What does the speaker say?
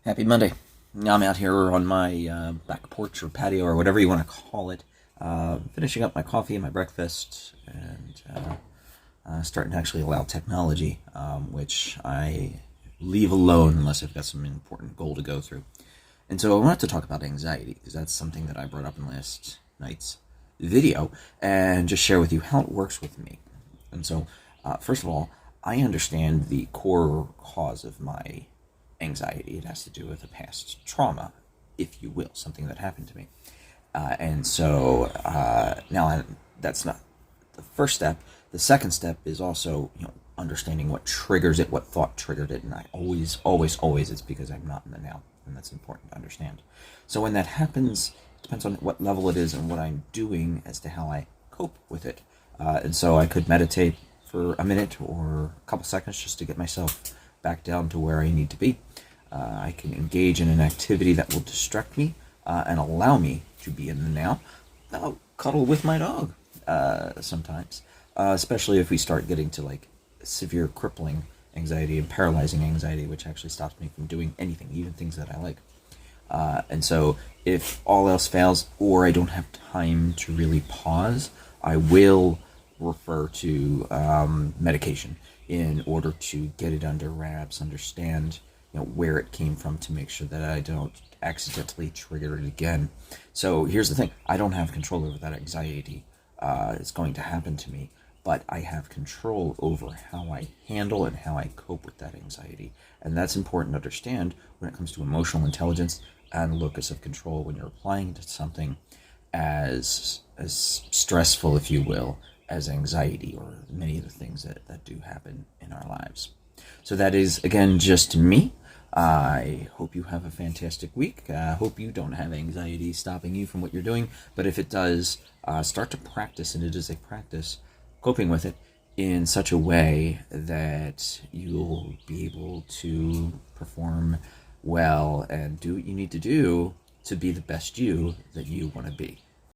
Happy Monday. I'm out here on my back porch or patio or whatever you want to call it, finishing up my coffee and my breakfast, and starting to actually allow technology, which I leave alone unless I've got some important goal to go through. And so I wanted to talk about anxiety because that's something that I brought up in last night's video and just share with you how it works with me. And so, first of all, I understand the core cause of my anxiety. It has to do with a past trauma, if you will, something that happened to me. And so that's not the first step. The second step is also, understanding what triggers it, what thought triggered it, and I always, it's because I'm not in the now, and that's important to understand. So when that happens, it depends on what level it is and what I'm doing as to how I cope with it. And so I could meditate for a minute or a couple seconds just to get myself back down to where I need to be. I can engage in an activity that will distract me and allow me to be in the now. I'll cuddle with my dog sometimes, especially if we start getting to like severe crippling anxiety and paralyzing anxiety, which actually stops me from doing anything, even things that I like. And so, if all else fails, or I don't have time to really pause, I will refer to medication in order to get it under wraps, understand where it came from to make sure that I don't accidentally trigger it again. So here's the thing: I don't have control over that anxiety. It's going to happen to me, but I have control over how I handle and how I cope with that anxiety. And that's important to understand when it comes to emotional intelligence and locus of control when you're applying to something as stressful, if you will, as anxiety or many of the things that do happen in our lives. So that is, again, just me. I hope you have a fantastic week. I hope you don't have anxiety stopping you from what you're doing. But if it does, start to practice, and it is a practice, coping with it in such a way that you'll be able to perform well and do what you need to do to be the best you that you want to be.